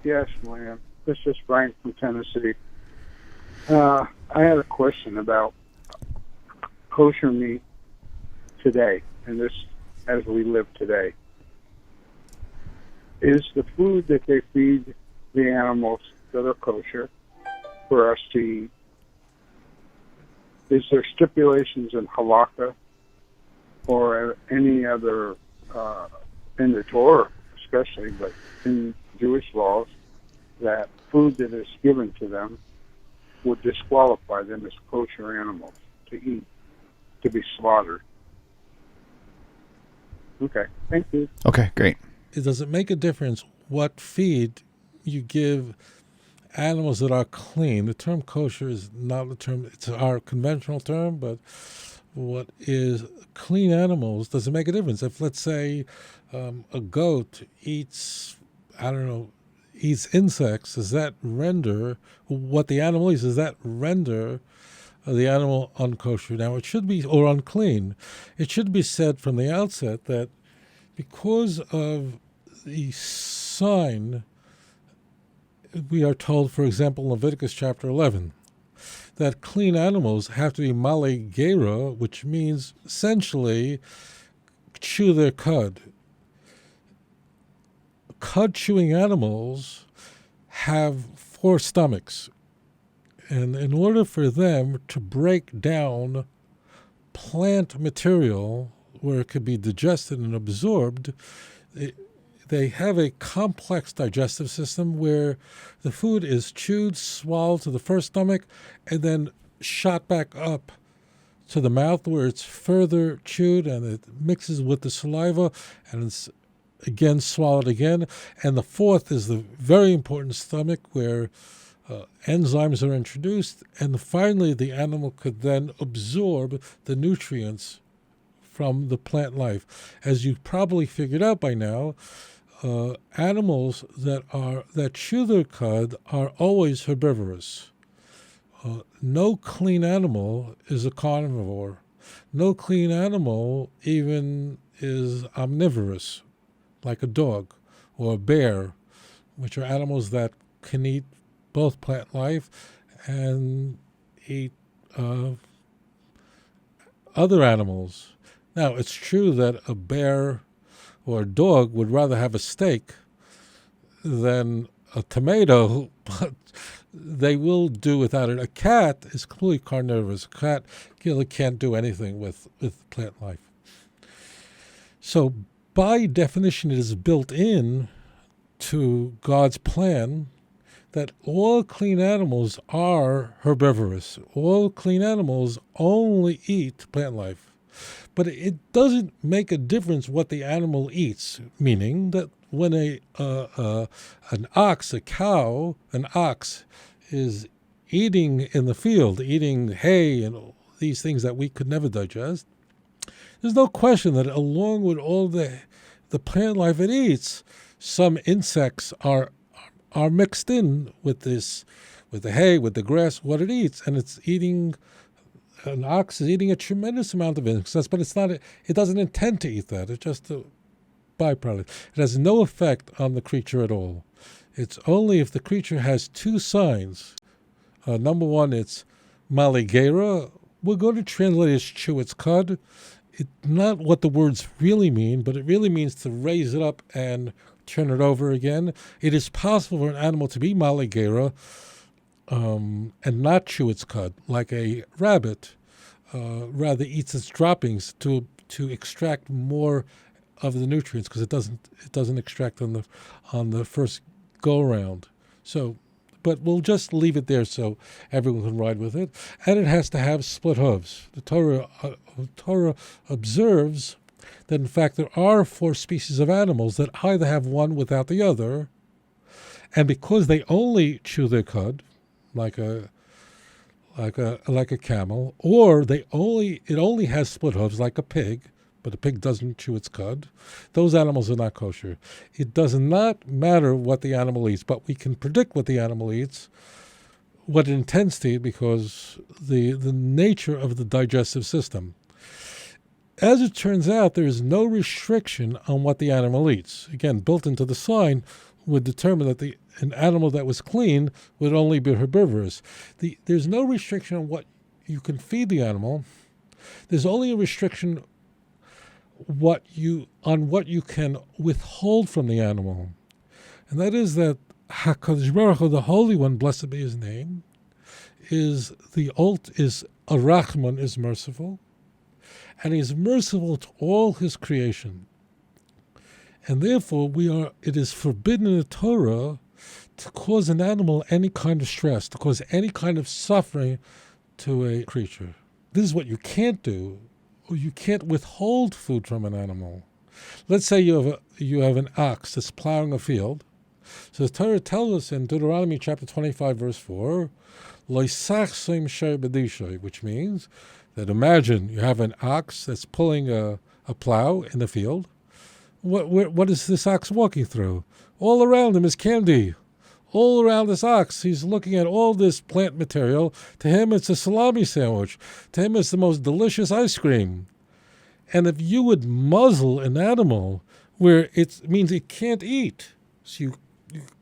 Yes, ma'am. This is Frank from Tennessee. I had a question about kosher meat today, and this as we live today. Is the food that they feed the animals that are kosher for us to eat, is there stipulations in halakha or any other, in the Torah especially, but in Jewish laws, that food that is given to them would disqualify them as kosher animals to eat, to be slaughtered? Okay, thank you. Okay, great. Does it make a difference what feed you give animals that are clean? The term kosher is not the term, it's our conventional term, but what is clean animals, does it make a difference? If, let's say, a goat eats, eats insects, does that render what the animal eats, does that render the animal unkosher? Now, it should be, or unclean. It should be said from the outset that because of the sign, we are told, for example, in Leviticus chapter 11, that clean animals have to be male gera, which means essentially chew their cud. Cud-chewing animals have 4 stomachs, and in order for them to break down plant material where it could be digested and absorbed, they have a complex digestive system where the food is chewed, swallowed to the first stomach, and then shot back up to the mouth where it's further chewed and it mixes with the saliva and it's again swallowed again. And the fourth is the very important stomach where enzymes are introduced, and finally the animal could then absorb the nutrients from the plant life. As you probably figured out by now, animals that chew their cud are always herbivorous. No clean animal is a carnivore. No clean animal even is omnivorous, like a dog or a bear, which are animals that can eat both plant life and eat other animals. Now, it's true that a bear or a dog would rather have a steak than a tomato, but they will do without it. A cat is completely carnivorous. A cat really can't do anything with plant life. So by definition, it is built in to God's plan that all clean animals are herbivorous. All clean animals only eat plant life. But it doesn't make a difference what the animal eats, meaning that when an ox is eating in the field, eating hay and all these things that we could never digest, there's no question that along with all the plant life it eats, some insects are mixed in with this, with the hay, with the grass, what it eats, and it's eating. An ox is eating a tremendous amount of insects, but it doesn't intend to eat that. It's just a byproduct. It has no effect on the creature at all. It's only if the creature has 2 signs. Number one, it's maligera. We're going to translate it as chew its cud. It's not what the words really mean, but it really means to raise it up and turn it over again. It is possible for an animal to be maligera and not chew its cud, like a rabbit rather eats its droppings to extract more of the nutrients, because it doesn't extract on the first go around. So, but we'll just leave it there so everyone can ride with it. And it has to have split hooves. The Torah observes that in fact there are 4 species of animals that either have one without the other, and because they only chew their cud, like a camel, or it only has split hooves like a pig, but a pig doesn't chew its cud, those animals are not kosher. It does not matter what the animal eats, but we can predict what the animal eats, what it intends to eat, because the nature of the digestive system. As it turns out, there is no restriction on what the animal eats. Again, built into the sign, would determine that an animal that was clean would only be herbivorous. There's no restriction on what you can feed the animal. There's only a restriction on what you can withhold from the animal. And that is that HaKadosh Baruch Hu, the Holy One, blessed be His name, is a Rahman, is merciful, and He is merciful to all His creation. And therefore, it is forbidden in the Torah to cause an animal any kind of stress, to cause any kind of suffering to a creature. This is what you can't do, or you can't withhold food from an animal. Let's say you have an ox that's plowing a field. So the Torah tells us in Deuteronomy chapter 25, verse 4, which means that imagine you have an ox that's pulling a plow in the field. What is this ox walking through? All around him is candy. All around this ox, he's looking at all this plant material. To him, it's a salami sandwich. To him, it's the most delicious ice cream. And if you would muzzle an animal where it means it can't eat, so you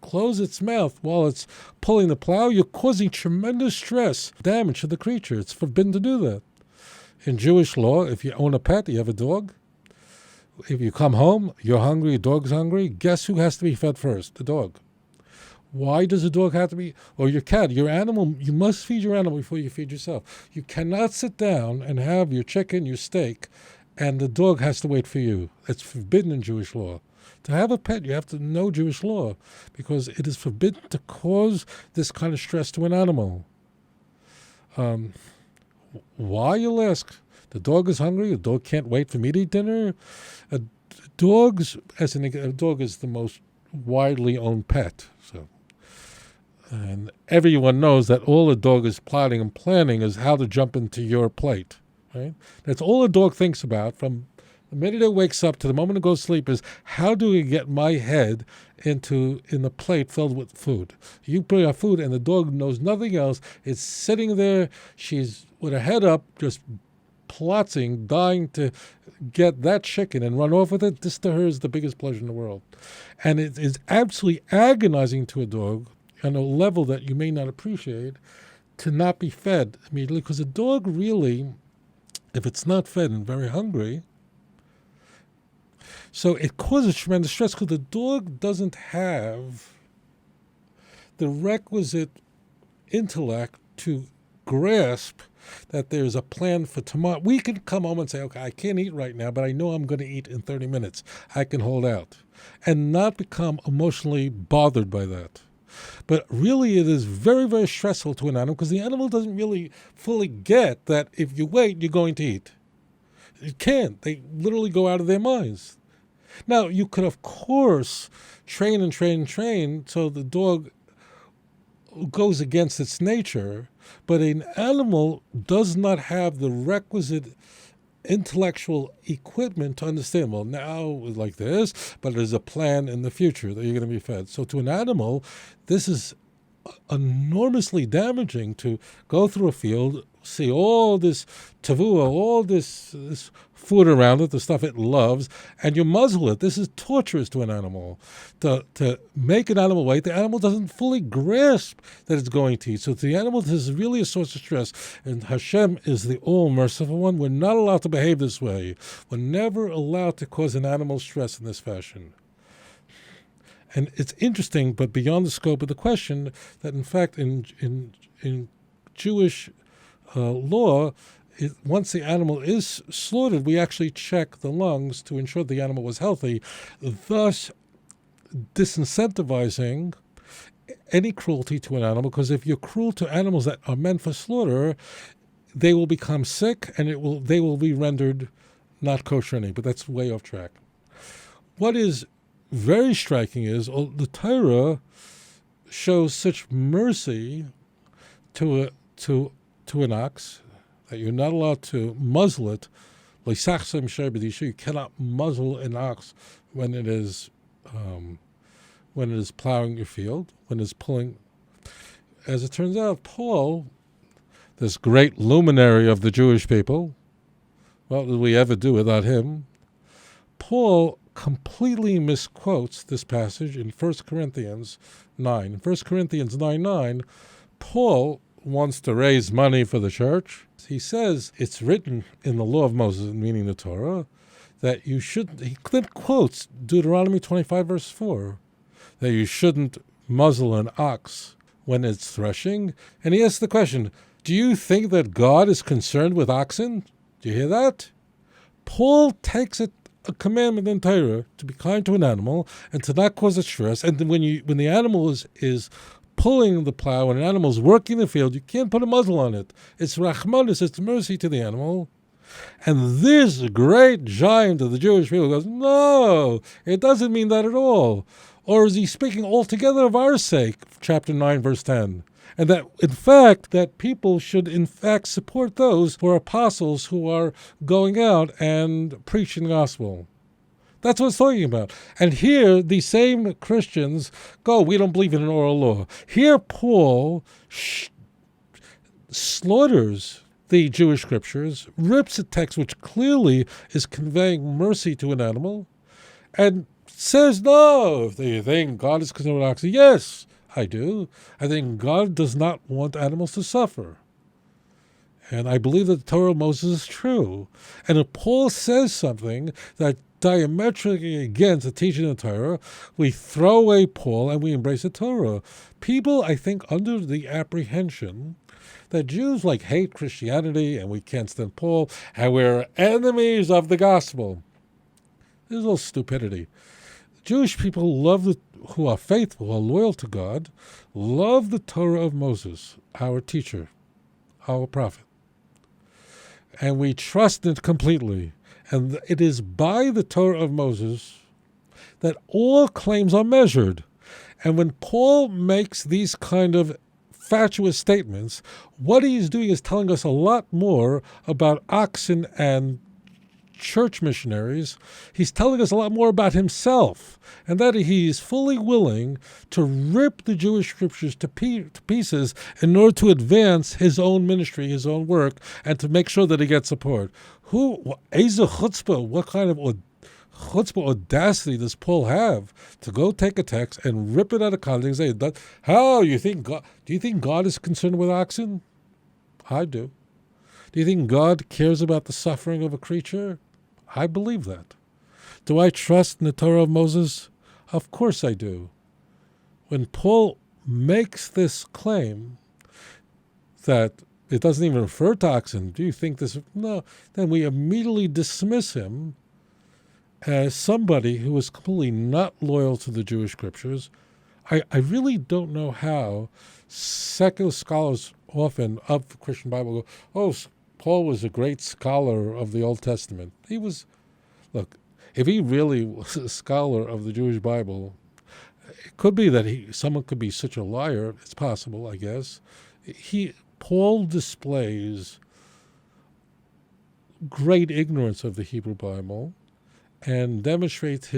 close its mouth while it's pulling the plow, you're causing tremendous stress, damage to the creature. It's forbidden to do that. In Jewish law, if you own a pet, you have a dog, if you come home, you're hungry, your dog's hungry, guess who has to be fed first? The dog. Why does the dog have to be, or your cat, your animal? You must feed your animal before you feed yourself. You cannot sit down and have your chicken, your steak, and the dog has to wait for you. It's forbidden in Jewish law. To have a pet, you have to know Jewish law, because it is forbidden to cause this kind of stress to an animal. Why, you'll ask? The dog is hungry. The dog can't wait for me to eat dinner. A dog is the most widely owned pet. And everyone knows that all a dog is plotting and planning is how to jump into your plate. Right? That's all a dog thinks about from the minute it wakes up to the moment it goes to sleep, is how do we get my head in the plate filled with food? You put out food and the dog knows nothing else. It's sitting there. She's with her head up, just plotting, dying to get that chicken and run off with it. This to her is the biggest pleasure in the world. And it is absolutely agonizing to a dog on a level that you may not appreciate to not be fed immediately, because a dog really, if it's not fed and very hungry, so it causes tremendous stress because the dog doesn't have the requisite intellect to grasp that there's a plan for tomorrow. We can come home and say, okay, I can't eat right now, but I know I'm going to eat in 30 minutes. I can hold out and not become emotionally bothered by that. But really, it is very, very stressful to an animal because the animal doesn't really fully get that if you wait, you're going to eat. It can't. They literally go out of their minds. Now, you could, of course, train so the dog goes against its nature, but an animal does not have the requisite intellectual equipment to understand, well, now it's like this, but there's a plan in the future that you're going to be fed. So to an animal, this is enormously damaging to go through a field, see all this tavua, all this food around it, the stuff it loves, and you muzzle it. This is torturous to an animal. To make an animal wait, the animal doesn't fully grasp that it's going to eat. So to the animal, this is really a source of stress. And Hashem is the all-merciful one. We're not allowed to behave this way. We're never allowed to cause an animal stress in this fashion. And it's interesting, but beyond the scope of the question, that in fact in Jewish law, once the animal is slaughtered, we actually check the lungs to ensure the animal was healthy, thus disincentivizing any cruelty to an animal, because if you're cruel to animals that are meant for slaughter, they will become sick and they will be rendered not kosher any. But that's way off track. What is very striking is the Torah shows such mercy to an ox that you're not allowed to muzzle it. You cannot muzzle an ox when it is plowing your field, when it's pulling. As it turns out, Paul, this great luminary of the Jewish people, what did we ever do without him? Paul completely misquotes this passage in 1 Corinthians 9. In 1 Corinthians 9:9, Paul wants to raise money for the church. He says it's written in the law of Moses, meaning the Torah, that you shouldn't, he quotes Deuteronomy 25 verse 4, that you shouldn't muzzle an ox when it's threshing. And he asks the question, do you think that God is concerned with oxen? Do you hear that? Paul takes a commandment in Torah to be kind to an animal and to not cause it stress. And then when the animal is pulling the plow and an animal is working the field, you can't put a muzzle on it. It's rachmanis, it's mercy to the animal. And this great giant of the Jewish people goes, no, it doesn't mean that at all. Or is he speaking altogether of our sake, chapter 9, verse 10? And that, in fact, that people should, in fact, support those who are apostles who are going out and preaching the gospel. That's what it's talking about. And here, these same Christians go, we don't believe in an oral law. Here, Paul slaughters the Jewish scriptures, rips a text which clearly is conveying mercy to an animal, and says, no, do you think God is concerned with oxen? Yes, I do. I think God does not want animals to suffer. And I believe that the Torah of Moses is true. And if Paul says something that diametrically against the teaching of the Torah, we throw away Paul and we embrace the Torah. People, I think, under the apprehension that Jews hate Christianity and we can't stand Paul and we're enemies of the gospel. This is all stupidity. Jewish people who are faithful, who are loyal to God, love the Torah of Moses, our teacher, our prophet. And we trust it completely. And it is by the Torah of Moses that all claims are measured. And when Paul makes these kind of fatuous statements, what he's doing is telling us a lot more about oxen and church missionaries. He's telling us a lot more about himself, and that he's fully willing to rip the Jewish scriptures to pieces in order to advance his own ministry, his own work, and to make sure that he gets support. Eza chutzpah, what kind of chutzpah audacity does Paul have to go take a text and rip it out of context and say, how, do you think God is concerned with oxen? I do. Do you think God cares about the suffering of a creature? I believe that. Do I trust in the Torah of Moses? Of course I do. When Paul makes this claim that it doesn't even refer to oxen, do you think this? No. Then we immediately dismiss him as somebody who is completely not loyal to the Jewish scriptures. I really don't know how secular scholars often of the Christian Bible go, oh, Paul was a great scholar of the Old Testament. He was, look, if he really was a scholar of the Jewish Bible, it could be that someone could be such a liar. It's possible, I guess. Paul displays great ignorance of the Hebrew Bible and demonstrates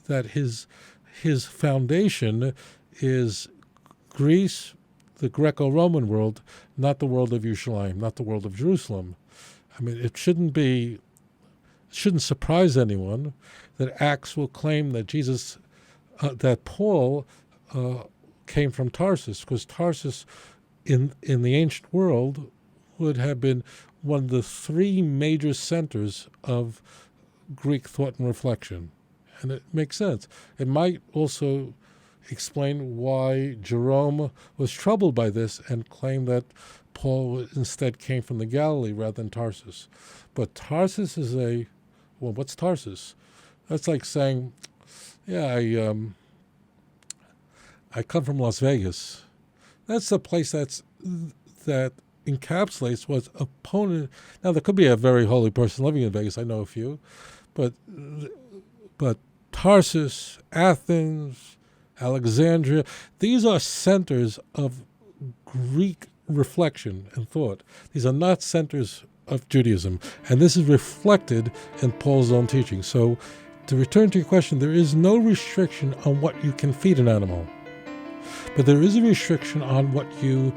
that his foundation is Greece, the Greco-Roman world, not the world of Yerushalayim, not the world of Jerusalem. I mean, it shouldn't surprise anyone that Acts will claim that that Paul came from Tarsus, because Tarsus in the ancient world would have been one of the three major centers of Greek thought and reflection. And it makes sense. It might also explain why Jerome was troubled by this and claimed that Paul instead came from the Galilee rather than Tarsus. But Tarsus is what's Tarsus? That's like saying, yeah, I come from Las Vegas. That's the place that encapsulates what's opponent. Now, there could be a very holy person living in Vegas. I know a few. But Tarsus, Athens, Alexandria, these are centers of Greek reflection and thought. These are not centers of Judaism. And this is reflected in Paul's own teaching. So to return to your question, there is no restriction on what you can feed an animal. But there is a restriction on what you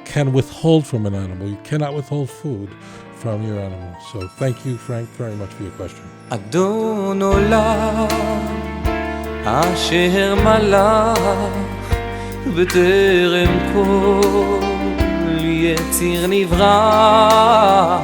can withhold from an animal. You cannot withhold food from your animals. So thank you, Frank, very much for your question. אדון עולם אשר מלך בטרם כל יציר נברא